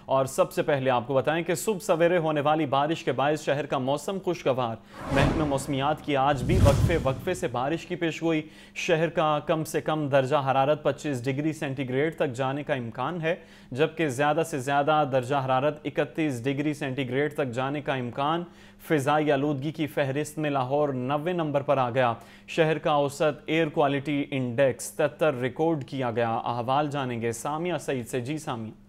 اور سب سے پہلے آپ کو بتائیں کہ صبح سویرے ہونے والی بارش کے باعث شہر کا موسم خوشگوار۔ محکمہ موسمیات کی آج بھی وقفے سے بارش کی پیشگوئی۔ شہر کا کم سے کم درجہ حرارت 25 ڈگری سینٹی گریڈ تک جانے کا امکان ہے، جبکہ زیادہ سے زیادہ درجہ حرارت 31 ڈگری سینٹی گریڈ تک جانے کا امکان۔ فضائی آلودگی کی فہرست میں لاہور 90 نمبر پر آ گیا۔ شہر کا اوسط ایئر کوالٹی انڈیکس 73 ریکارڈ کیا گیا۔ احوال جانیں گے سامیہ سعید سے۔ جی سامیہ۔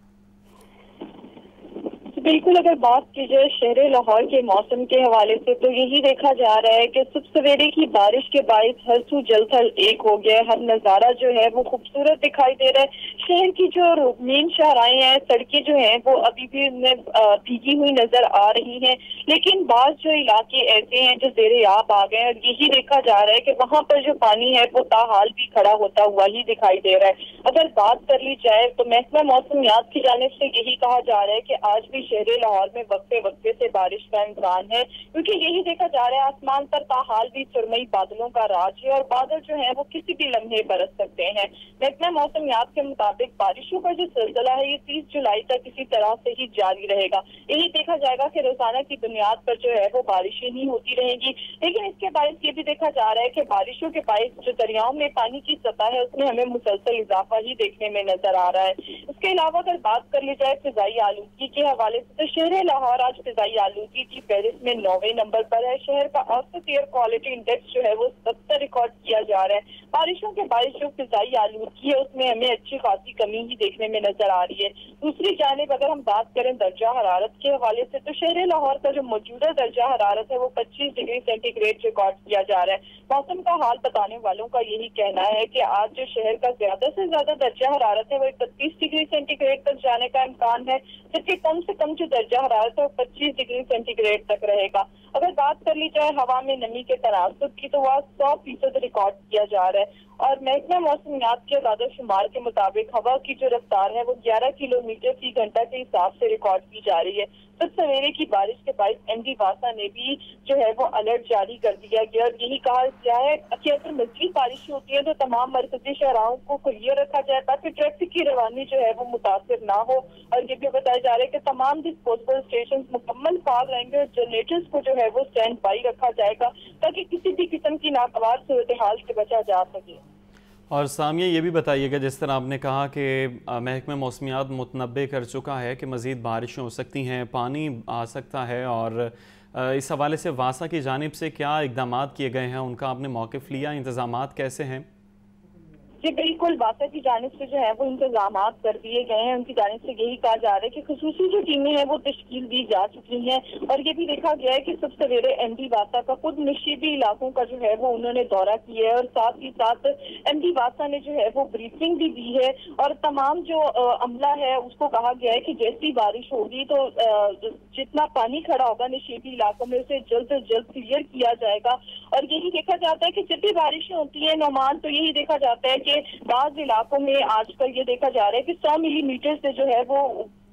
بالکل، اگر بات کی جائے شہر لاہور کے موسم کے حوالے سے تو یہی دیکھا جا رہا ہے کہ صبح سویرے کی بارش کے باعث ہر سو جل تھل ایک ہو گیا ہے۔ ہر نظارہ جو ہے وہ خوبصورت دکھائی دے رہا ہے۔ شہر کی جو مین شاہراہیں ہیں، سڑکیں جو ہیں وہ ابھی بھی بھیگی ہوئی نظر آ رہی ہیں، لیکن بعض جو علاقے ایسے ہیں جو زیر آب آ گئے ہیں، اور یہی دیکھا جا رہا ہے کہ وہاں پر جو پانی ہے وہ تاحال بھی کھڑا ہوتا ہوا ہی دکھائی دے رہا ہے۔ اگر بات کر لی جائے تو محکمہ موسمیات کی جانب سے یہی کہا جا رہا ہے کہ آج بھی شہر لاہور میں وقفے سے بارش کا امکان ہے، کیونکہ یہی دیکھا جا رہا ہے آسمان پر تاحال بھی سرمئی بادلوں کا راج ہے، اور بادل جو ہیں وہ کسی بھی لمحے برس سکتے ہیں۔ محکمہ موسمیات کے مطابق بارشوں کا جو سلسلہ ہے یہ 30 جولائی تک اسی طرح سے ہی جاری رہے گا۔ یہی دیکھا جائے گا کہ روزانہ کی بنیاد پر جو ہے وہ بارشیں ہی ہوتی رہیں گی، لیکن اس کے باعث یہ بھی دیکھا جا رہا ہے کہ بارشوں کے باعث جو دریاؤں میں پانی کی سطح ہے اس میں ہمیں مسلسل اضافہ ہی دیکھنے میں نظر آ رہا ہے۔ اس کے علاوہ اگر بات کر لی جائے فضائی آلودگی کے حوالے سے تو شہر لاہور آج فضائی آلودگی کی فہرست میں 9ویں نمبر پر ہے۔ شہر کا اوسط ایئر کوالٹی انڈیکس جو ہے وہ 70 ریکارڈ کیا جا رہا ہے۔ بارشوں کے باعث جو فضائی آلودگی ہے اس میں ہمیں اچھی خاصی کمی ہی دیکھنے میں نظر آ رہی ہے۔ دوسری جانب اگر ہم بات کریں درجہ حرارت کے حوالے سے تو شہر لاہور کا جو موجودہ درجہ حرارت ہے وہ 25 ڈگری سینٹی گریڈ ریکارڈ کیا جا رہا ہے۔ موسم کا حال بتانے والوں کا یہی کہنا ہے کہ آج جو شہر کا زیادہ سے زیادہ درجہ حرارت ہے وہ 31 ڈگری سینٹی گریڈ تک جانے کا امکان ہے، جبکہ کم سے کم جو درجہ حرارت ہے وہ 25 ڈگری سینٹی گریڈ تک رہے گا۔ اگر بات کر لی جائے ہوا میں نمی کے تناسب کی تو وہ 100% ریکارڈ کیا جا رہا ہے، اور محکمہ موسمیات کے اعداد و شمار کے مطابق ہوا کی جو رفتار ہے وہ 11 کلومیٹر فی گھنٹہ کے حساب سے ریکارڈ کی جا رہی ہے۔ صبح سویرے کی بارش کے باعث ایم ڈی واسا نے بھی جو ہے وہ الرٹ جاری کر دیا گیا، اور یہی کہا گیا ہے کہ اگر مزید بارشیں ہوتی ہیں تو تمام مرکزی شاہراہوں کو کلیئر رکھا جائے تاکہ ٹریفک کی روانی جو ہے وہ متاثر نہ ہو، اور یہ بھی بتایا جا رہا ہے کہ تمام ڈسپوزیبل اسٹیشن مکمل فعال رہیں گے اور جنریٹرز کو جو ہے وہ اسٹینڈ بائی رکھا جائے گا تاکہ کسی بھی قسم کی ناگوار صورتحال سے بچا جا سکے۔ اور سامیہ یہ بھی بتائیے گا، جس طرح آپ نے کہا کہ محکمہ موسمیات متنبع کر چکا ہے کہ مزید بارشیں ہو سکتی ہیں، پانی آ سکتا ہے، اور اس حوالے سے واسا کی جانب سے کیا اقدامات کیے گئے ہیں، ان کا آپ نے موقف لیا، انتظامات کیسے ہیں؟ جی بالکل، واسا کی جانب سے جو ہے وہ انتظامات کر دیے گئے ہیں۔ ان کی جانب سے یہی کہا جا رہا ہے کہ خصوصی جو ٹیمیں ہیں وہ تشکیل دی جا چکی ہیں، اور یہ بھی دیکھا گیا ہے کہ سب سویرے ایم ڈی واسا کا خود نشیبی علاقوں کا جو ہے وہ انہوں نے دورہ کیا ہے، اور ساتھ ہی ساتھ ایم ڈی واسا نے جو ہے وہ بریفنگ بھی دی ہے، اور تمام جو عملہ ہے اس کو کہا گیا ہے کہ جیسی بارش ہوگی تو جتنا پانی کھڑا ہوگا نشیبی علاقوں میں اسے جلد از جلد کلیئر کیا جائے گا۔ اور یہی دیکھا جاتا ہے کہ جب بھی بارشیں ہوتی ہیں نعمان تو یہی دیکھا جاتا ہے کہ بعض علاقوں میں آج کل یہ دیکھا جا رہا ہے کہ 100 ملی میٹر سے جو ہے وہ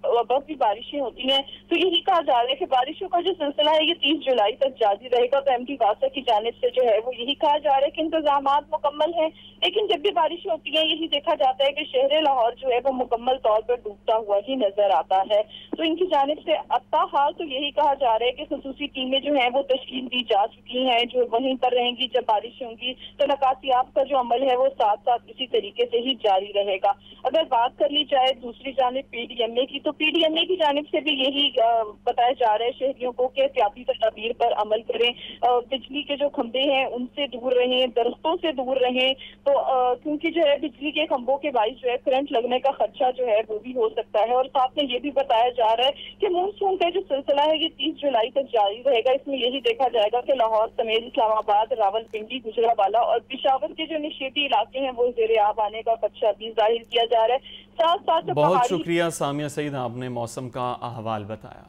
بہت بھی بارشیں ہوتی ہیں، تو یہی کہا جا رہا ہے کہ بارشوں کا جو سلسلہ ہے یہ 30 جولائی تک جاری رہے گا۔ تو ایم ڈی واسا کی جانب سے جو ہے وہ یہی کہا جا رہا ہے کہ انتظامات مکمل ہیں، لیکن جب بھی بارشیں ہوتی ہیں یہی دیکھا جاتا ہے کہ شہر لاہور جو ہے وہ مکمل طور پر ڈوبتا ہوا ہی نظر آتا ہے۔ تو ان کی جانب سے حال تو یہی کہا جا رہا ہے کہ خصوصی ٹیمیں جو ہیں وہ تشکیل دی جا چکی ہیں جو وہیں پر رہیں گی جب بارشیں ہوں گی، تو نکاسیاب کا جو عمل ہے وہ ساتھ ساتھ اسی طریقے سے ہی جاری رہے گا۔ اگر بات کر لی جائے دوسری جانب پی ڈی ایم اے کی، تو پی ڈی ایم اے کی جانب سے بھی یہی بتایا جا رہا ہے شہریوں کو کہ احتیاطی تدابیر پر عمل کریں، بجلی کے جو کھمبے ہیں ان سے دور رہیں، درختوں سے دور رہیں، تو کیونکہ جو ہے بجلی کے کھمبوں کے باعث جو ہے کرنٹ لگنے کا خدشہ جو ہے وہ بھی ہو سکتا ہے۔ اور ساتھ میں یہ بھی بتایا جا رہا ہے کہ مونسون کا جو سلسلہ ہے یہ 30 جولائی تک جاری رہے گا۔ اس میں یہی دیکھا جائے گا کہ لاہور سمیت اسلام آباد، راولپنڈی، گجرانوالہ اور پشاور کے جو نشیبی علاقے ہیں وہ زیر آب آنے کا خدشہ بھی ظاہر کیا جا رہا ہے۔ ساتھ ساتھ بہت شکریہ سامیہ سعید، آپ نے موسم کا احوال بتایا۔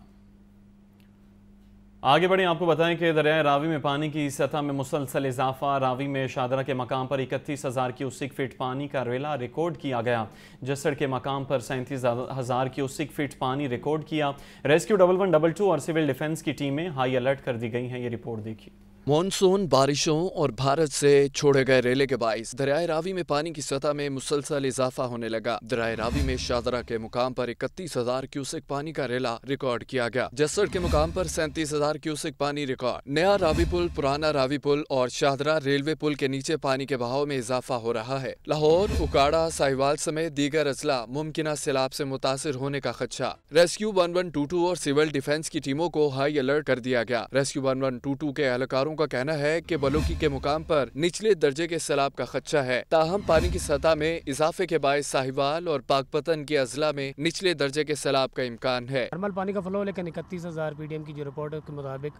آگے بڑھیں، آپ کو بتائیں کہ دریائے راوی میں پانی کی سطح میں مسلسل اضافہ۔ راوی میں شادرہ کے مقام پر 31,000 کیوسک فٹ پانی کا ریلا ریکارڈ کیا گیا۔ جسڑ کے مقام پر 37,000 کیوسک فٹ پانی ریکارڈ کیا۔ ریسکیو 1122 اور سول ڈیفنس کی ٹیمیں ہائی الرٹ کر دی گئی ہیں۔ یہ رپورٹ دیکھیے۔ मॉनसून बारिशों और भारत से छोड़े गए रेले के बाइस दरियाए रावी में पानी की सतह में मुसलसल इजाफा होने लगा। दरियाए रावी में शादरा के मुकाम पर 31,000 क्यूसेक पानी का रेला रिकॉर्ड किया गया। जसड़ के मुकाम पर 37,000 क्यूसेक पानी रिकॉर्ड। नया रावी पुल, पुराना रावी पुल और शादरा रेलवे पुल के नीचे पानी के बहाव में इजाफा हो रहा है। लाहौर, उकाड़ा, साहिवाल समेत दीगर अजला मुमकिन सैलाब से मुतासिर होने का खदशा। रेस्क्यू 1122 और सिविल डिफेंस की टीमों को हाई अलर्ट कर दिया गया। रेस्क्यू 1122 के एहलकारों का कहना है कि बलूकी के मुकाम पर निचले दर्जे के सैलाब का खदशा है। ताहम पानी की सतह में इजाफे के बायस साहिवाल और पाकपतन के अजला में निचले दर्जे के सैलाब का इम्कान है। नॉर्मल पानी का फ्लो लेकिन 31,000 पीडीएम की जो रिपोर्ट है उसके मुताबिक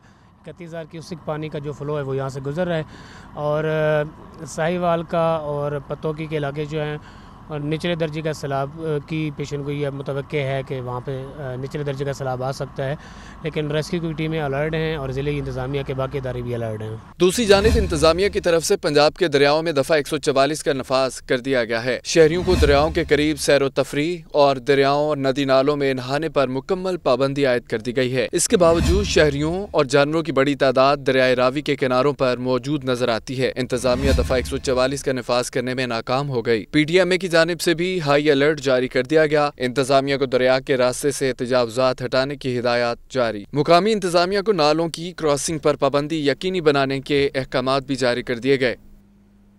31,000 क्यूसेक पानी का जो फ्लो है वो यहाँ से गुजर रहा है और साहिवाल का और पतोकी के इलाके जो हैं और निचले दर्जे का सैलाब की पेशन गोई अब मुतवक्के है कि वहाँ पे निचले दर्जे का सैलाब आ सकता है, लेकिन रेस्क्यू की टीमें अलर्ट हैं और ज़िले की इंतज़ामिया के बाकी इदारे भी अलर्ट हैं। दूसरी जानिब इंतज़ामिया की तरफ से पंजाब के दरियाओं में दफ़ा 144 का नफाज कर दिया गया है। शहरियों को दरियाओं के करीब सैर व तफरीह और दरियाओं और नदी नालों में नहाने पर मुकम्मल पाबंदी आयद कर दी गई है। इसके बावजूद शहरियों और जानवरों की बड़ी तादाद दरियाए रावी के किनारों पर मौजूद नजर आती है। इंतज़ामिया दफ़ा 144 का नफाज करने में नाकाम हो गई। PDMA की जानिब से भी हाई अलर्ट जारी कर दिया गया। इंतजामिया को दरिया के रास्ते से तजावुज़ात हटाने की हिदायत जारी। मुकामी इंतजामिया को नालों की क्रॉसिंग पर पाबंदी यकीनी बनाने के अहकामात भी जारी कर दिए गए।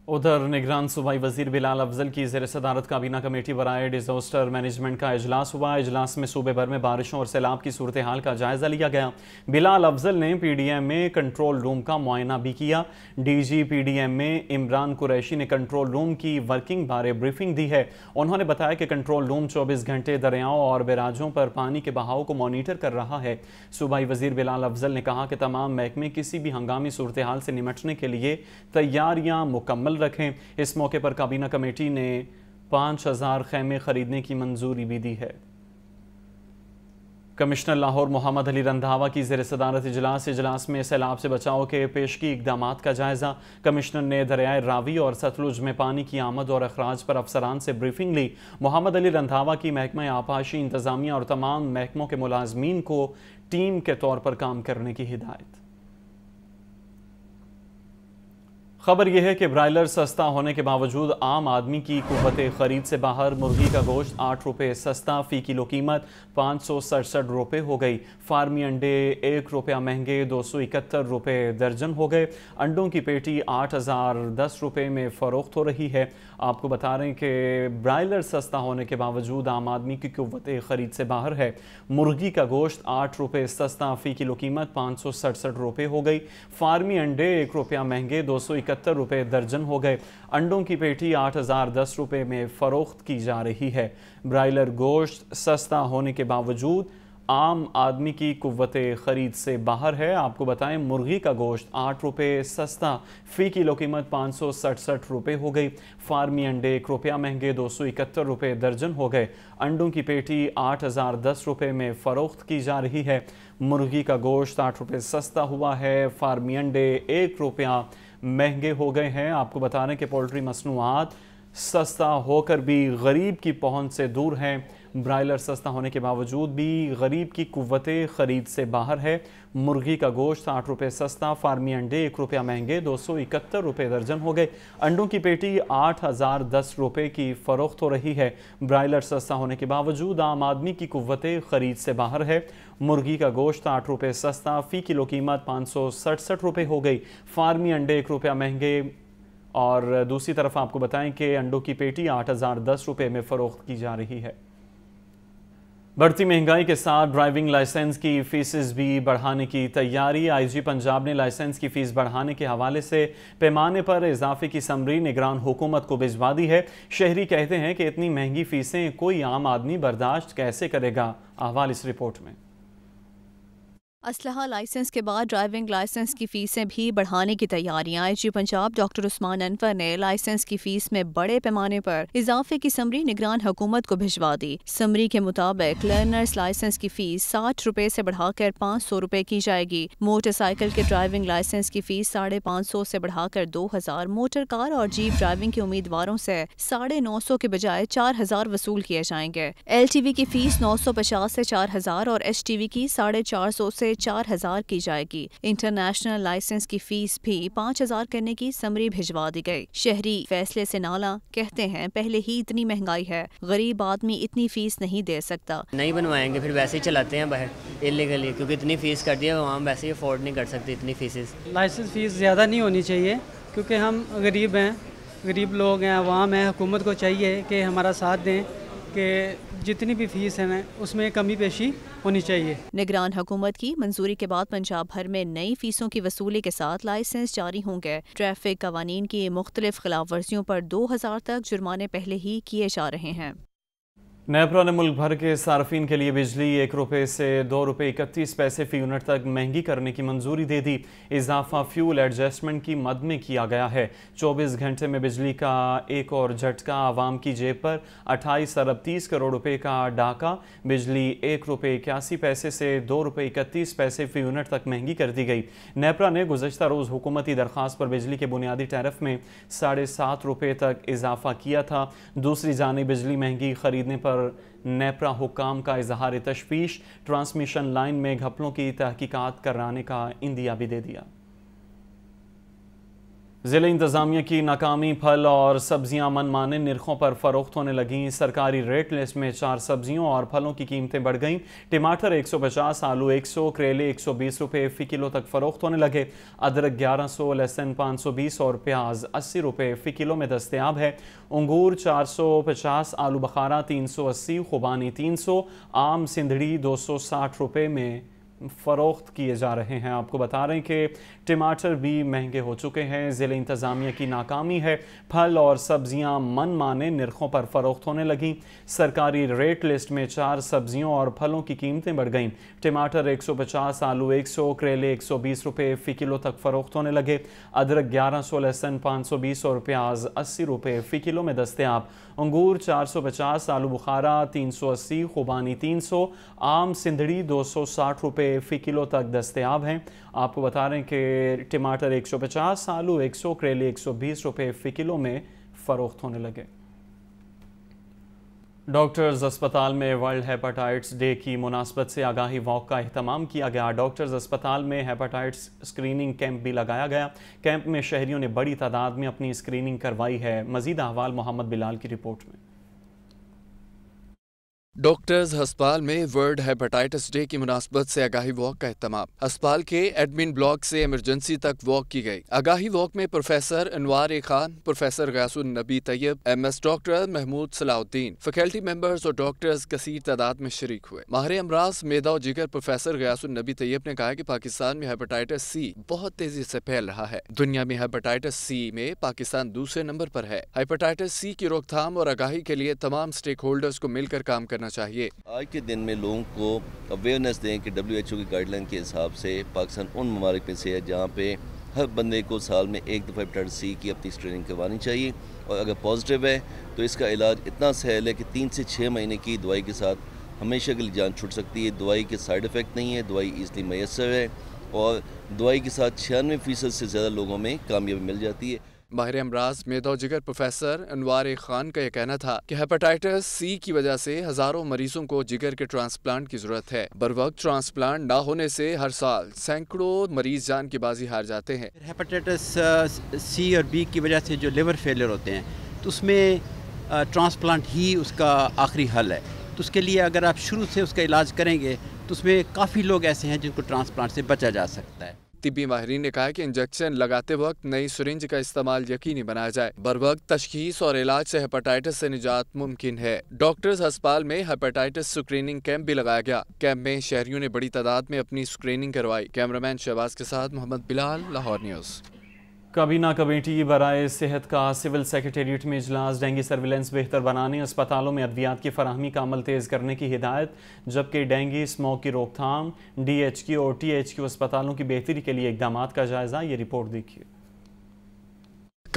उधर निगरान सूबाई वजीर बिलाल अफजल की ज़ेर सदारत काबीना कमेटी बराए डिजास्टर मैनेजमेंट का इजलास हुआ। इजलास में सूबे भर में बारिशों और सैलाब की सूरत हाल का जायजा लिया गया। बिलाल अफजल ने PDMA कंट्रोल रूम का मुआयना भी किया। DG PDMA इमरान कुरैशी ने कंट्रोल रूम की वर्किंग बारे ब्रीफिंग दी है। उन्होंने बताया कि कंट्रोल रूम 24 घंटे दरियाओं और बैराजों पर पानी के बहाव को मॉनिटर कर रहा है। सूबाई वजीर बिलाल अफजल ने कहा कि तमाम महकमे किसी भी हंगामी सूरत हाल से निमटने के लिए तैयारियां मुकम्मल रखें। इस मौके पर काबीना कमेटी ने 5,000 खैमे खरीदने की मंजूरी भी दी है। कमिश्नर लाहौर मोहम्मद अली रंधावा की ज़ेर सदारत इजलास में सैलाब से बचाव के पेशगी इक़दामात का जायज़ा। कमिश्नर ने दरियाए रावी और सतलुज में पानी की आमद और अखराज पर अफसरान से ब्रीफिंग ली। मोहम्मद अली रंधावा की महकमा आपाशी, इंतज़ामिया और तमाम महकमों के मुलाजमीन को टीम के तौर पर काम करने की हिदायत। खबर यह है कि ब्रायलर सस्ता होने के बावजूद आम आदमी की कुव्वत खरीद से बाहर। मुर्गी का गोश्त 8 रुपये सस्ता, फ़ी किलो कीमत 567 रुपये हो गई। फार्मी अंडे 1 रुपया महंगे 271 रुपये दर्जन हो गए। अंडों की पेटी 8,010 रुपये में फ़रोख्त हो रही है। आपको बता रहे हैं कि ब्रायलर सस्ता होने के बावजूद आम आदमी की कुव्वत खरीद से बाहर है। मुर्गी का गोश्त 8 रुपये सस्ता, फ़ी किलो कीमत 567 रुपये हो गई। फार्मी अंडे 1 रुपया महंगे 271 रुपये दर्जन हो गए। अंडों की पेटी 8,010 रुपये में फ़रोख्त की जा रही है। ब्रायलर गोश्त सस्ता होने के बावजूद आम आदमी की कुव्वत ख़रीद से बाहर है। आपको बताएं, मुर्गी का गोश्त 8 रुपये सस्ता, फ़ी किलो कीमत 567 रुपये हो गई। फार्मी अंडे 1 रुपया महंगे 271 रुपये दर्जन हो गए। अंडों की पेटी 8,010 रुपये में फ़रोख्त की जा रही है। मुर्गी का गोश्त 8 रुपये सस्ता हुआ है। फार्मी अंडे 1 रुपया महंगे हो गए हैं। आपको बता रहे हैं कि पोल्ट्री मसनूआत सस्ता होकर भी गरीब की पहुंच से दूर हैं। ब्रायलर सस्ता होने के बावजूद भी गरीब की कुव्वत ख़रीद से बाहर है। मुर्गी का गोश्त 8 रुपये सस्ता, फार्मी अंडे 1 रुपया महंगे 271 रुपये दर्जन हो गए। अंडों की पेटी 8,010 रुपये की फ़रोख्त हो रही है। ब्रायलर सस्ता होने के बावजूद आम आदमी की कुव्वत ख़रीद से बाहर है। मुर्गी का गोश्त 8 रुपये सस्ता, फ़ी किलो कीमत 567 रुपये हो गई। फार्मी अंडे 1 रुपया महंगे। और दूसरी तरफ आपको बताएं कि अंडों की पेटी 8,010 रुपये में फ़रोख्त की जा रही है। बढ़ती महंगाई के साथ ड्राइविंग लाइसेंस की फीसेस भी बढ़ाने की तैयारी। IG पंजाब ने लाइसेंस की फ़ीस बढ़ाने के हवाले से पैमाने पर इजाफे की समरी निगरान हुकूमत को भिजवा दी है। शहरी कहते हैं कि इतनी महंगी फ़ीसें कोई आम आदमी बर्दाश्त कैसे करेगा। अहवाल इस रिपोर्ट में। असलहा लाइसेंस के बाद ड्राइविंग लाइसेंस की फीसें भी बढ़ाने की तैयारियां। IG पंजाब डॉक्टर उस्मान अनवर ने लाइसेंस की फीस में बड़े पैमाने पर इजाफे की समरी निगरान हुकूमत को भिजवा दी। समरी के मुताबिक लर्नर्स लाइसेंस की फीस 60 रुपये से बढ़ाकर 500 रुपये की जाएगी। मोटरसाइकिल के ड्राइविंग लाइसेंस की फीस 550 से बढ़ाकर 2,000, मोटर कार और जीप ड्राइविंग के उम्मीदवारों से 950 के बजाय 4,000 वसूल किए जाएंगे। LTV की फीस 950 से 4,000 और HTV की 450 से से 4,000 की जाएगी। इंटरनेशनल लाइसेंस की फीस भी 5,000 करने की समरी भिजवा दी गई। शहरी फैसले से नाला, कहते हैं पहले ही इतनी महंगाई है, गरीब आदमी इतनी फीस नहीं दे सकता। नहीं बनवाएंगे फिर वैसे ही चलाते हैं बाहर इलीगली, क्योंकि इतनी फीस कर दी है, वहाँ वैसे ही अफोर्ड नहीं कर सकते इतनी फीसेस। लाइसेंस फ़ीस ज़्यादा नहीं होनी चाहिए, क्योंकि हम गरीब हैं, गरीब लोग हैं, अवाम है। हुकूमत को चाहिए कि हमारा साथ दें कि जितनी भी फ़ीस है उसमें कमी पेशी होनी चाहिए। निगरान हुकूमत की मंजूरी के बाद पंजाब भर में नई फीसों की वसूली के साथ लाइसेंस जारी होंगे। ट्रैफिक कवानीन की मुख्तलिफ खिलाफ वर्जियों पर 2,000 तक जुर्माने पहले ही किए जा रहे हैं। नेपरा ने मुल्क भर के सार्फिन के लिए बिजली 1 रुपये से 2 रुपये 31 पैसे फ़ी यूनिट तक महंगी करने की मंजूरी दे दी। इजाफा फ्यूल एडजस्टमेंट की मद में किया गया है। 24 घंटे में बिजली का एक और झटका आवाम की जेब पर। 28 अरब 30 करोड़ रुपए का डाका। बिजली 1 रुपये 81 पैसे से 2 रुपये 31 पैसे फ़ी यूनिट तक महंगी कर दी गई। नेपरा ने गुज़श्ता रोज़ हुकूमती दरख्वास्त पर बिजली के बुनियादी टैरिफ में 7.5 रुपये तक इजाफा किया था। दूसरी जानिब बिजली महंगी खरीदने पर नेपरा हुक्काम का इजहार तशवीश। ट्रांसमिशन लाइन में घपलों की तहकीकात कराने का इंदिया भी दे दिया। ज़िला इंतज़ामिया की नाकामी, फल और सब्जियां मनमाने निरखों पर फ़रोख्त होने लगीं। सरकारी रेट लिस्ट में 4 सब्जियों और फलों की कीमतें बढ़ गईं। टमाटर 150, आलू 100, करेले 120 रुपये फ़ी किलो तक फ़रोख्त होने लगे। अदरक 1100, लहसुन 520 और प्याज 80 रुपये फ़ी किलो में दस्तयाब है। अंगूर 450, आलू बुखारा 380, खुबानी 300, आम सिंधड़ी 260 रुपये में फ़रोख्त किए जा रहे हैं। आपको बता रहे हैं कि टमाटर भी महंगे हो चुके हैं। ज़िले इंतज़ामिया की नाकामी है, फल और सब्जियां मनमाने निरखों पर फ़रोख्त होने लगीं। सरकारी रेट लिस्ट में 4 सब्जियों और फलों की कीमतें बढ़ गईं। टमाटर 150, आलू 100, करेले 120 रुपये फ़ी किलो तक फ़रोख्त होने लगे। अदरक 1100, लहसुन 520 और प्याज 80 रुपये फ़ी किलो में दस्तयाब। अंगूर 450, आलू बुखारा 380, खुबानी 300, आम सिंधड़ी 260 रुपये फ़ी किलो तक दस्तयाब हैं। आपको बता रहे हैं कि टमाटर 150, आलू 100, करेले 120 रुपये फ़ी किलो में फ़रोख्त होने लगे। डॉक्टर्स अस्पताल में वर्ल्ड हेपेटाइटिस डे की मुनासबत से आगाही वॉक का एहतमाम किया गया। डॉक्टर्स अस्पताल में हेपेटाइटिस स्क्रीनिंग कैंप भी लगाया गया। कैंप में शहरियों ने बड़ी तादाद में अपनी स्क्रीनिंग करवाई है। मजीद अहवाल मोहम्मद बिलाल की रिपोर्ट में। डॉक्टर्स अस्पताल में वर्ल्ड हेपेटाइटिस डे की मुनासबत से आगाही वॉक का एहतमाम। अस्पताल के एडमिन ब्लॉक से इमरजेंसी तक वॉक की गई। आगाही वॉक में professor Anwar Khan, professor Ghiyasun Nabi Tayyab, MS doctor Mahmood Salahuddin, faculty members और डॉक्टर्स कसीर तादाद में शरीक हुए। माहिर अमराज मेदा और जिगर प्रोफेसर गयासुन नबी तैयब ने कहा कि पाकिस्तान में हेपेटाइटिस C बहुत तेजी से फैल रहा है। दुनिया में हेपेटाइटिस C में पाकिस्तान दूसरे नंबर पर है। हेपेटाइटिस C की रोकथाम और आगाही के लिए तमाम स्टेक होल्डर्स को मिलकर काम करना चाहिए। आज के दिन में लोगों को अवेयरनेस दें कि WHO की गाइडलाइन के हिसाब से पाकिस्तान उन ममालिक में से है जहाँ पे हर बंदे को साल में एक दफ़ा हेपेटाइटिस C की अपनी स्क्रीनिंग करवानी चाहिए, और अगर पॉजिटिव है तो इसका इलाज इतना सहल है कि 3 से 6 महीने की दवाई के साथ हमेशा के लिए जान छूट सकती है। दवाई के साइड इफ़ेक्ट नहीं है, दवाई ईज़िली मैसर है, और दवाई के साथ 96% से ज़्यादा लोगों में कामयाबी मिल जाती है। माहिर अमराज मेदा जिगर प्रोफेसर अनवार खान का यह कहना था कि हेपेटाइटिस C की वजह से हजारों मरीजों को जिगर के ट्रांसप्लांट की जरूरत है। बरवक्त ट्रांसप्लांट ना होने से हर साल सैकड़ों मरीज जान की बाजी हार जाते हैं। हेपेटाइटिस C और B की वजह से जो लिवर फेलियर होते हैं तो उसमें ट्रांसप्लांट ही उसका आखिरी हल है। तो उसके लिए अगर आप शुरू से उसका इलाज करेंगे तो उसमें काफ़ी लोग ऐसे हैं जिनको ट्रांसप्लांट से बचा जा सकता है। तिब्बी माहिरीन ने कहा कि इंजेक्शन लगाते वक्त नई सिरिंज का इस्तेमाल यकीनी बनाया जाए। बरवक्त तशखीस और इलाज से हेपेटाइटिस से निजात मुमकिन है। डॉक्टर्स अस्पताल में हेपेटाइटिस स्क्रीनिंग कैंप भी लगाया गया। कैंप में शहरियों ने बड़ी तादाद में अपनी स्क्रीनिंग करवाई। कैमरामैन शहबाज के साथ मोहम्मद बिलाल, लाहौर न्यूज़। काबीना कमेटी बराए सेहत का सिविल सेक्रेटेरिएट में इजलास। डेंगू सर्विलेंस बेहतर बनाने, अस्पतालों में अद्वियात की फराहमी का अमल तेज़ करने की हिदायत, जबकि डेंगू स्मोक की रोकथाम, DHQ और THQ अस्पतालों की बेहतरी के लिए इकदामात का जायजा। ये रिपोर्ट देखिए।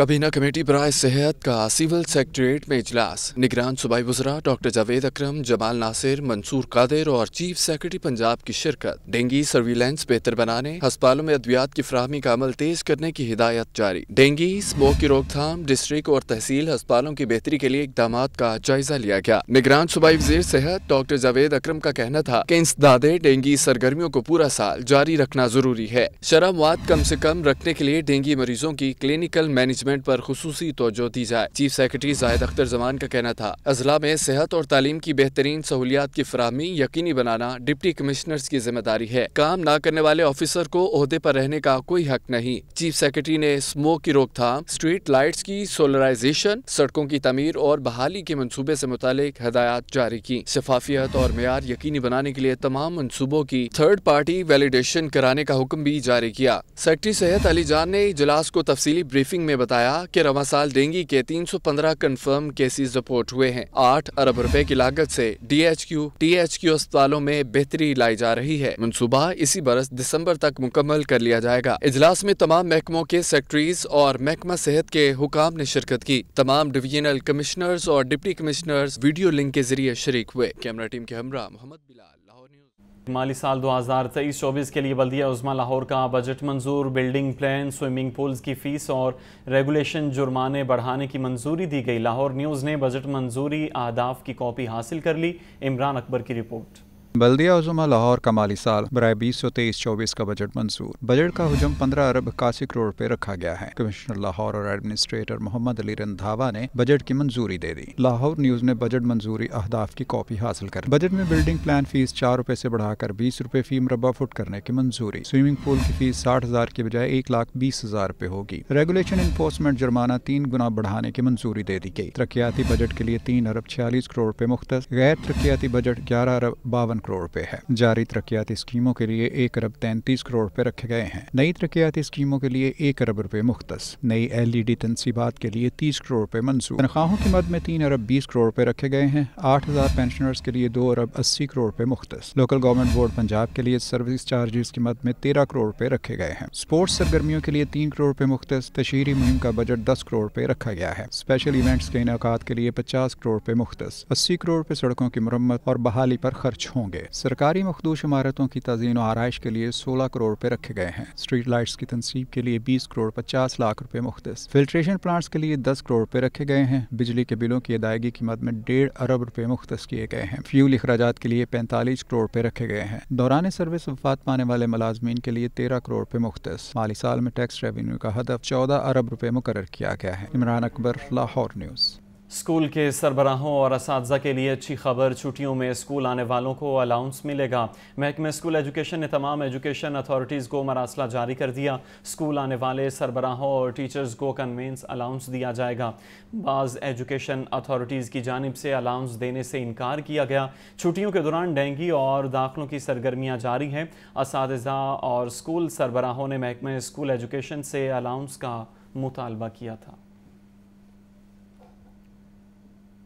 काबीना कमेटी बराए सेहत का सिविल सेक्रेटरीट में इजलास। निगरान सूबाई वज़रा डॉक्टर जावेद अकरम, जमाल नासिर, मंसूर कादिर और चीफ सेक्रेटरी पंजाब की शिरकत। डेंगू सर्विलेंस बेहतर बनाने, अस्पतालों में अद्वियात की फराहमी का अमल तेज करने की हिदायत जारी। डेंगू स्मोक की रोकथाम, डिस्ट्रिक्ट और तहसील अस्पतालों की बेहतरी के लिए इकदाम का जायजा लिया गया। निगरान सूबाई वज़ीर सेहत डॉक्टर जावेद अकरम का कहना था कि इंसदादे डेंगू सरगर्मियों को पूरा साल जारी रखना जरूरी है। शरह मवाद कम से कम रखने के लिए डेंगू मरीजों की क्लिनिकल मैनेजमेंट पर खुसूसी तवज्जो दी जाए। चीफ सेक्रेटरी जाहिद अख्तर जमान का कहना था अजला में सेहत और तालीम की बेहतरीन सहूलियात की फराहमी यकीनी बनाना डिप्टी कमिश्नर्स की जिम्मेदारी है। काम न करने वाले ऑफिसर को ओहदे पर रहने का कोई हक नहीं। चीफ सेक्रेटरी ने स्मोक की रोकथाम, स्ट्रीट लाइट्स की सोलराइजेशन, सड़कों की तमीर और बहाली के मंसूबे से मुतालिक हिदायत जारी की। शफाफियत और मेयार यकीनी बनाने के लिए तमाम मंसूबों की थर्ड पार्टी वैलिडेशन कराने का हुक्म भी जारी किया। सेक्रेटरी सेहत अली जान ने इजलास को तफसीली ब्रीफिंग में बताया कि रवां साल डेंगू के 315 कंफर्म केसेस रिपोर्ट हुए हैं। 8 अरब रुपए की लागत से DHQ, THQ अस्पतालों में बेहतरी लाई जा रही है। मंसूबा इसी बरस दिसंबर तक मुकम्मल कर लिया जाएगा। इजलास में तमाम महकमों के सेक्रेटरीज और महकमा सेहत के हुकाम ने शिरकत की। तमाम डिवीजनल कमिश्नर्स और डिप्टी कमिश्नर्स वीडियो लिंक के जरिए शरीक हुए। कैमरा टीम के हमरा मोहम्मद बिलाल, लाहौर न्यूज़। माली साल 2023-24 के लिए बल्दिया उस्मा लाहौर का बजट मंजूर। बिल्डिंग प्लान, स्विमिंग पूल्स की फीस और रेगुलेशन जुर्माने बढ़ाने की मंजूरी दी गई। लाहौर न्यूज़ ने बजट मंजूरी अहदाफ की कॉपी हासिल कर ली। इमरान अकबर की रिपोर्ट। बल्दिया उज़्मा लाहौर का माली साल बराए 2023-24 का बजट मंजूर। बजट का हुजम 15 अरब 81 करोड़ रुपए रखा गया है। कमिश्नर लाहौर और एडमिनिस्ट्रेटर मोहम्मद अली रंधावा ने बजट की मंजूरी दे दी। लाहौर न्यूज़ ने बजट मंजूरी अहदाफ की कॉपी हासिल कर। बजट में बिल्डिंग प्लान फीस 4 रुपए से बढ़ाकर 20 रुपए फी मुरबा फुट करने की मंजूरी। स्विमिंग पूल की फीस 60,000 की बजाय 1,20,000 रुपए होगी। रेगुलेशन इन्फोर्समेंट जुर्माना 3 गुना बढ़ाने की मंजूरी दे दी गई। तरक्याती बजट के लिए 3 अरब 46 करोड़ रुपए मुख्तस। गैर तरक्याती बजट 11 अरब 52 करोड़ रुपए है। जारी तरक्याती स्कीमों के लिए 1 अरब 33 करोड़ रुपए रखे गए हैं। नई तरक्याती स्कीमों के लिए 1 अरब रुपए मुख्तस। नई LED तनसीबात के लिए 30 करोड़ रुपए मंजूर। तनख्वाहों की मद में 3 अरब 20 करोड़ रुपए रखे गए हैं। 8,000 पेंशनर्स के लिए 2 अरब 80 करोड़ रुपए मुख्तस। लोकल गवर्नमेंट बोर्ड पंजाब के लिए सर्विस चार्जेस की मद में 13 करोड़ रुपए रखे गए हैं। स्पोर्ट्स सरगर्मियों के लिए 3 करोड़ रुपए मुख्तस। तशहीरी मुहिम का बजट 10 करोड़ रुपए रखा गया है। स्पेशल इवेंट्स के इनेकात के लिए 50 करोड़ रुपए मुख्तस। 80 करोड़ रुपए सड़कों की मुरम्मत और बहाली पर खर्च होंगे। सरकारी मखदूश इमारतों की तज़ीन और आराइश के लिए 16 करोड़ रुपए रखे गए हैं। स्ट्रीट लाइट्स की तनसीब के लिए 20 करोड़ 50 लाख रुपए मुख्तस। फिल्ट्रेशन प्लांट्स के लिए 10 करोड़ रुपए रखे गए हैं। बिजली के बिलों की अदायगी की मद में 1.5 अरब रुपए मुख्तस किए गए हैं। फ्यूल अखराजात के लिए 45 करोड़ रुपए रखे गए हैं। दौरान सर्विस वफात पाने वाले मुलाजमीन के लिए 13 करोड़ रुपए मुख्तस। माली साल में टैक्स रेवेन्यू का हदफ 14 अरब रुपए मुकर्रर किया गया है। इमरान अकबर, लाहौर न्यूज़। स्कूल के सरबराहों और असातिज़ा के लिए अच्छी खबर, छुट्टियों में स्कूल आने वालों को अलाउंस मिलेगा। महकमा स्कूल एजुकेशन ने तमाम एजुकेशन अथॉरिटीज़ को मरासला जारी कर दिया। स्कूल आने वाले सरबराहों और टीचर्स को कन्वेंस अलाउंस दिया जाएगा। बाज़ एजुकेशन अथॉरिटीज़ की जानिब से अलाउंस देने से इनकार किया गया। छुट्टियों के दौरान डेंगू और दाखिलों की सरगर्मियाँ जारी हैं। असातिज़ा और स्कूल सरबराहों ने महकमा स्कूल एजुकेशन से अलाउंस का मुतालबा किया था।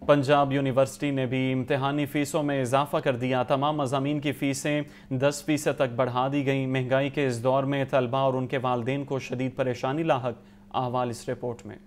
पंजाब यूनिवर्सिटी ने भी इम्तिहानी फ़ीसों में इजाफा कर दिया। तमाम मज़ामीन की फ़ीसें 10% तक बढ़ा दी गईं। महंगाई के इस दौर में तलबा और उनके वालिदैन को शदीद परेशानी लाहक। अहवाल इस रिपोर्ट में।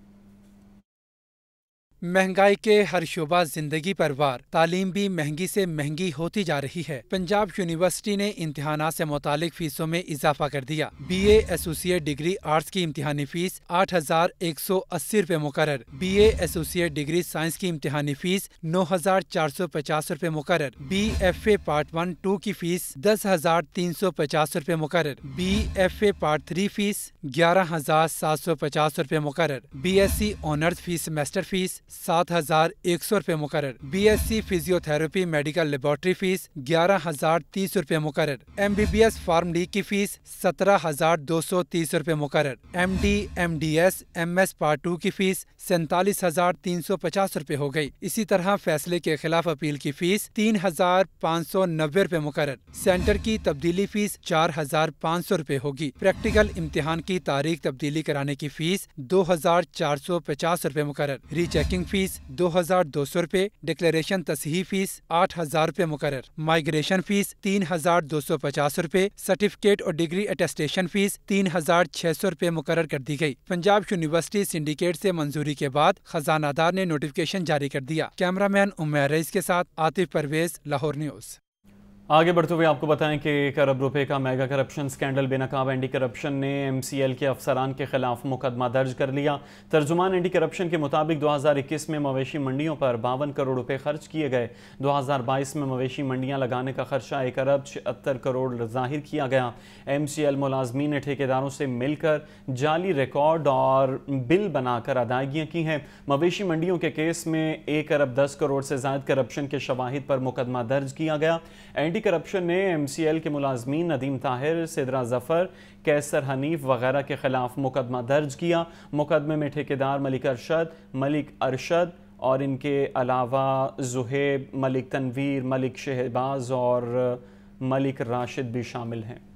महंगाई के हर शोबा जिंदगी पर वार, तालीम भी महंगी से महंगी होती जा रही है। पंजाब यूनिवर्सिटी ने इम्तिहानात से मुतालिक फीसों में इजाफा कर दिया। BA एसोसिएट डिग्री आर्ट्स की इम्तिहानी फीस 8,180 रुपए मुकर्रर। BA एसोसिएट डिग्री साइंस की इम्तिहानी फीस 9,450 रुपए मुकर्रर। BFA पार्ट 1-2 की फीस 10,350 रुपए मुकर्रर। BFA पार्ट 3 फीस 11,750 रुपए मुकर्रर। BSc honours fees semester fees 7,100 रुपए मुकर्रर। BSc physiotherapy medical laboratory fees 11,030 रुपए मुकर्रर। MBBS फार्म डी की फीस 17,230 रुपए मुकर्रर। MD MDS MS पार्ट 2 की फीस 47,350 रुपए हो गई। इसी तरह फैसले के खिलाफ अपील की फीस 3,590 रुपए मुकर्रर। सेंटर की तब्दीली फीस 4,500 रुपए होगी। प्रैक्टिकल इम्तिहान की तारीख तब्दीली कराने की फीस 2,450 रुपए मुकर्रर। रीचेकिंग प्रोसेसिंग फीस 2200 रुपए, डिक्लेरेशन तस्हीह फीस 8000 रुपए मुकर्रर, माइग्रेशन फीस 3250 रुपए, सर्टिफिकेट और डिग्री अटेस्टेशन फीस 3600 रुपए मुकर्रर कर दी गई। पंजाब यूनिवर्सिटी सिंडिकेट से मंजूरी के बाद खजानादार ने नोटिफिकेशन जारी कर दिया। कैमरामैन उम्मेर रईस के साथ आतिफ परवेज, लाहौर न्यूज़। आगे बढ़ते हुए आपको बताएं कि 1 अरब रुपए का मेगा करप्शन स्कैंडल बेनकाब एंटी करप्शन ने MCL के अफसरान के खिलाफ मुकदमा दर्ज कर लिया। तर्जुमान एंटी करप्शन के मुताबिक 2021 में मवेशी मंडियों पर 52 करोड़ रुपए खर्च किए गए। 2022 में मवेशी मंडियां लगाने का खर्चा 1 अरब 76 करोड़ जाहिर किया गया। MCL मुलाजमीन ने ठेकेदारों से मिलकर जाली रिकॉर्ड और बिल बनाकर अदायगियाँ की हैं। मवेशी मंडियों के केस में 1 अरब 10 करोड़ से ज़ायद करप्शन के शवाहिद पर मुकदमा दर्ज किया गया। एंटी करप्शन ने MCL के मुलाजमीन नदीम ताहिर, सिदरा जफर, कैसर हनीफ वगैरह के खिलाफ मुकदमा दर्ज किया। मुकदमे में ठेकेदार मलिक अरशद और इनके अलावा जुहेब, मलिक तनवीर, मलिक शहबाज और मलिक राशिद भी शामिल हैं।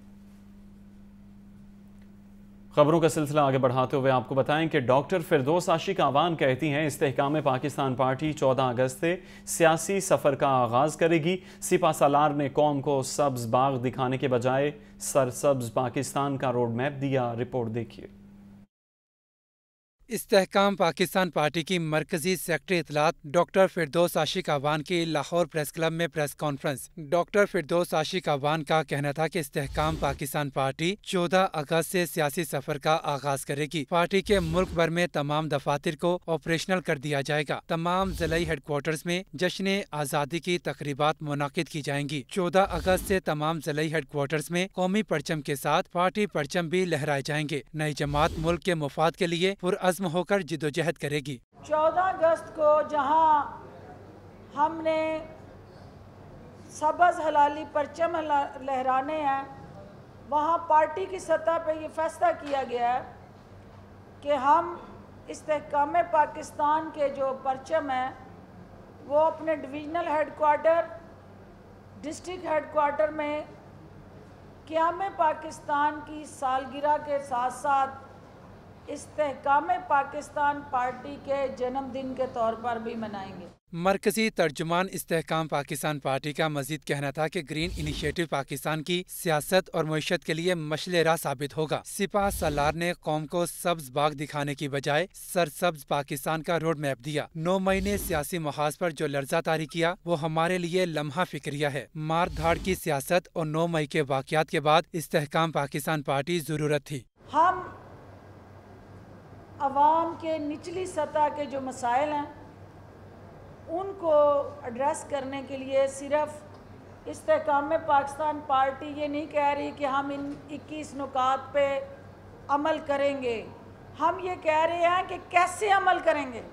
खबरों का सिलसिला आगे बढ़ाते हुए आपको बताएं कि डॉक्टर फिरदौस आशिक आवान कहती हैं इस्तेहकाम पाकिस्तान पार्टी 14 अगस्त से सियासी सफ़र का आगाज़ करेगी। सिपा सालार ने कौम को सब्ज़ बाग दिखाने के बजाय सरसब्ज़ पाकिस्तान का रोड मैप दिया। रिपोर्ट देखिए। इस्तेहकाम पाकिस्तान पार्टी की मरकजी सेक्रेटरी इतलात डॉक्टर फिरदौस आशिक आवान की लाहौर प्रेस क्लब में प्रेस कॉन्फ्रेंस। डॉक्टर फिरदौस आशिक आवान का कहना था कि इस्तेहकाम पाकिस्तान पार्टी 14 अगस्त से सियासी सफर का आगाज करेगी। पार्टी के मुल्क भर में तमाम दफातर को ऑपरेशनल कर दिया जाएगा। तमाम जिलाई हेडक्वार्टर्स में जश्न आज़ादी की तकरीबात मुनाकिद की जाएंगी। 14 अगस्त से तमाम जिलाई हेडक्वार्टर्स में कौमी परचम के साथ पार्टी परचम भी लहराए जाएंगे। नई जमात मुल्क के मुफाद के लिए पुरअज़्म होकर जिद्दोजहद करेगी। 14 अगस्त को जहां हमने सबज हलाली परचम लहराने हैं, वहां पार्टी की सतह पे ये फैसला किया गया है कि हम इस्तेहकाम पाकिस्तान के जो परचम है वो अपने डिवीजनल हेडक्वार्टर, डिस्ट्रिक्ट हेडक्वार्टर में क़याम पाकिस्तान की सालगिरह के साथ साथ इस्तेहकाम पाकिस्तान पार्टी के जन्मदिन के तौर पर भी मनाएंगे। मरकजी तर्जुमान इस्तेहकाम पाकिस्तान पार्टी का मजीद कहना था कि ग्रीन इनिशिएटिव पाकिस्तान की सियासत और मईशत के लिए मशले राह साबित होगा। सिपा सलार ने कौम को सब्ज बाग दिखाने की बजाय सरसब्ज पाकिस्तान का रोड मैप दिया। 9 मई ने सियासी महाज पर जो लर्जा तारी किया वो हमारे लिए लम्हा फिक्रिया है। मार धाड़ की सियासत और 9 मई के वाकयात के बाद इस्तेहकाम पाकिस्तान पार्टी जरूरत थी। हम अवाम के निचली सतह के जो मसाइल हैं उनको एड्रेस करने के लिए सिर्फ इस्तेहकाम पाकिस्तान पार्टी ये नहीं कह रही कि हम इन 21 नुकात पे अमल करेंगे। हम ये कह रहे हैं कि कैसे अमल करेंगे,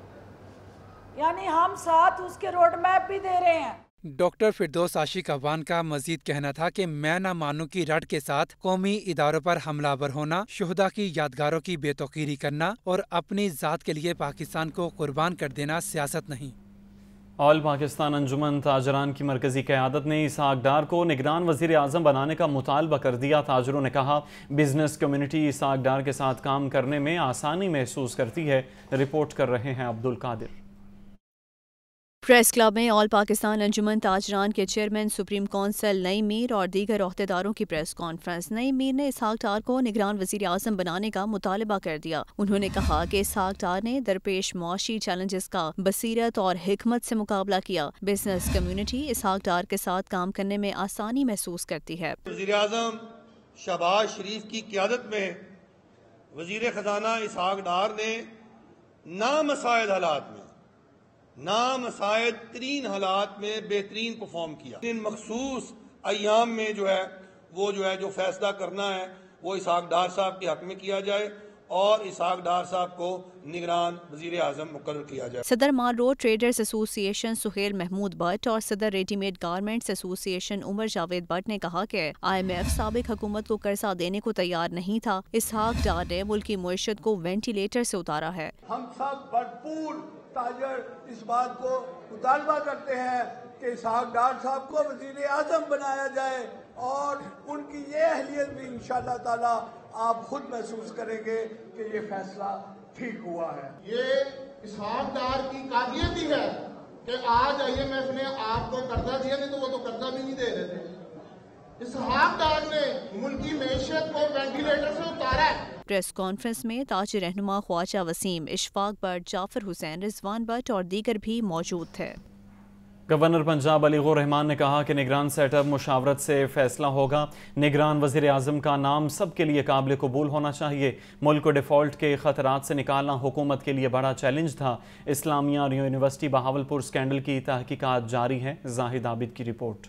यानी हम साथ उसके रोड मैप भी दे रहे हैं। डॉक्टर फिरदौस आशिक आवान का मजीद कहना था कि मैं ना मानू की रट के साथ कौमी इदारों पर हमलावर होना, शुहदा की यादगारों की बेतौकीरी करना और अपनी जात के लिए पाकिस्तान को कुर्बान कर देना सियासत नहीं। ऑल पाकिस्तान अंजुमन ताजरान की मरकजी क़यादत ने इसहाक डार को निगरान वज़ीर आज़म बनाने का मुतालबा कर दिया। ताजरों ने कहा बिजनेस कम्युनिटी इसहाक डार के साथ काम करने में आसानी महसूस करती है। रिपोर्ट कर रहे हैं अब्दुल कादिर। प्रेस क्लब में ऑल पाकिस्तान अंजुमन ताजरान के chairman supreme council Naeem Mir और दीगर ओहदेदारों की प्रेस कॉन्फ्रेंस। नईम मीर ने इसहाक डार को निगरान वज़ीर आज़म बनाने का मुतालबा कर दिया। उन्होंने कहा कि इसहाक डार ने दरपेश मुआशी चैलेंजेस का बसीरत और हिकमत से मुकाबला किया। बिजनेस कम्युनिटी इसहाक डार के साथ काम करने में आसानी महसूस करती है। वज़ीर आज़म शहबाज शरीफ की क़यादत में वज़ीर ख़जाना इसहाक डार ने नामसाइद हालात में, नामसाइद तरीन हालात में बेहतरीन परफॉर्म किया। इन मखसूस अय्याम में जो फैसला करना है वो इसहाक डार साहब के हक में किया जाए और इसहाक डार साहब को निगरान वज़ीर आज़म मुकर्रर किया जाए। सदर mall road traders association Suhail Mahmood Bhatt और सदर readymade garments association Umar Javed Bhatt ने कहा कि IMF साबिक हुकूमत को कर्जा देने को तैयार नहीं था। इसहाक डार ने मुल्क की मईशत को वेंटिलेटर से उतारा है। हम सब भरपूर ताजर इस बात को मुतालबा करते हैं कि इसहाक डार साहब को वज़ीर आज़म बनाया जाए और उनकी ये अहलियत भी इंशाअल्लाह ताला आप खुद महसूस करेंगे कि ये फैसला ठीक हुआ है। ये اسحاق ڈار کی قابلیت ہی ہے کہ آج IMF نے آپ کو قرضہ دیا، نہیں تو وہ تو قرضہ بھی نہیں دے رہے تھے۔ اسحاق ڈار نے ملکی معیشت کو وینٹیلیٹر سے اتارا ہے۔ پریس کانفرنس میں تاج رہنما خواجہ وسیم، اشفاق بٹ، جعفر حسین، رضوان بٹ اور دیگر بھی موجود تھے۔ گورنر پنجاب علی غور رحمان نے کہا کہ نگران سیٹ اپ مشاورت سے فیصلہ ہوگا۔ نگران وزیر اعظم کا نام سب کے لیے قابل قبول ہونا چاہیے۔ ملک کو ڈیفالٹ کے خطرات سے نکالنا حکومت کے لیے بڑا چیلنج تھا۔ اسلامیہ یونیورسٹی بہاولپور اسکینڈل کی تحقیقات جاری ہیں۔ زاہد عابد کی رپورٹ۔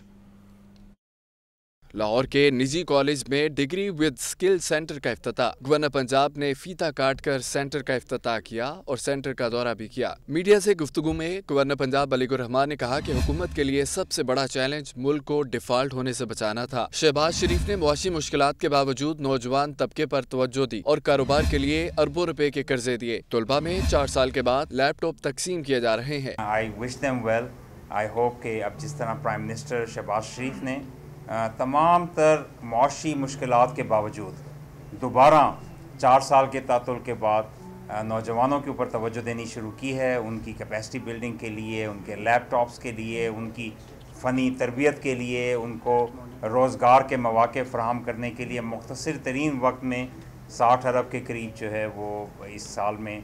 لاہور کے نجی کالج میں ڈگری ود سکل سینٹر کا افتتاح۔ گورنر پنجاب نے فیتہ کاٹ کر سینٹر کا افتتاح کیا اور سینٹر کا دورہ بھی کیا۔ میڈیا سے گفتگو میں گورنر پنجاب علی غور رحمان نے کہا کہ حکومت کے لیے سب سے بڑا چیلنج ملک کو ڈیفالٹ ہونے سے بچانا تھا۔ شہباز شریف نے معاشی مشکلات کے باوجود نوجوان طبقے پر توجہ دی اور کاروبار کے لیے اربوں روپے کے قرضے دیے۔ طلبہ میں 4 سال کے بعد لیپ ٹاپ تقسیم کیے جا رہے ہیں۔ I wish them well. I hope کہ اب جس طرح پرائم منسٹر شہباز شریف نے تمام تر معاشی مشکلات کے باوجود دوبارہ 4 سال کے تعطل کے بعد نوجوانوں کے اوپر توجہ دینی شروع کی ہے، ان کی کیپیسٹی بلڈنگ کے لیے، ان کے لیپ ٹاپس کے لیے، ان کی فنی تربیت کے لیے، ان کو روزگار کے مواقع فراہم کرنے کے لیے مختصر ترین وقت میں 60 ارب کے قریب جو ہے وہ اس سال میں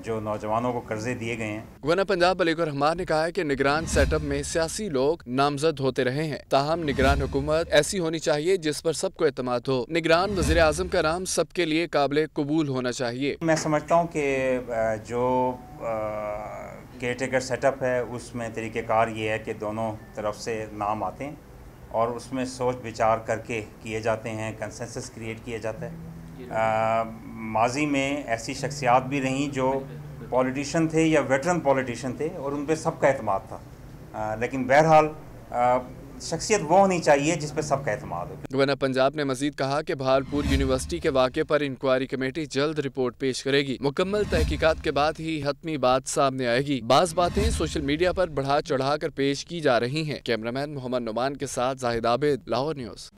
جو نوجوانوں کو قرضے دیے گئے ہیں۔ گورنر پنجاب علی غور رحمان نے کہا ہے کہ نگران سیٹ اپ میں سیاسی لوگ نامزد ہوتے رہے ہیں، تاہم نگران حکومت ایسی ہونی چاہیے جس پر سب کو اعتماد ہو۔ نگران وزیر اعظم کا نام سب کے لیے قابل قبول ہونا چاہیے۔ میں سمجھتا ہوں کہ جو کیئر ٹیکر سیٹ اپ ہے اس میں طریقہ کار یہ ہے کہ دونوں طرف سے نام آتے ہیں اور اس میں سوچ بچار کر کے کیے جاتے ہیں، کنسنسس کریٹ کیا جاتا ہے۔ ماضی میں ایسی شخصیات بھی رہیں جو پولیٹیشین تھے یا ویٹرن پولیٹیشین تھے اور ان پہ سب کا اعتماد تھا، لیکن بہرحال شخصیت وہ ہونی چاہیے جس پہ سب کا اعتماد ہو۔ گورنر پنجاب نے مزید کہا کہ بہاولپور یونیورسٹی کے واقعے پر انکوائری کمیٹی جلد رپورٹ پیش کرے گی۔ مکمل تحقیقات کے بعد ہی حتمی بات سامنے آئے گی۔ بعض باتیں سوشل میڈیا پر بڑھا چڑھا کر پیش کی جا رہی ہیں۔ کیمرامین محمد نعمان کے ساتھ زاہد عابد، لاہور نیوز۔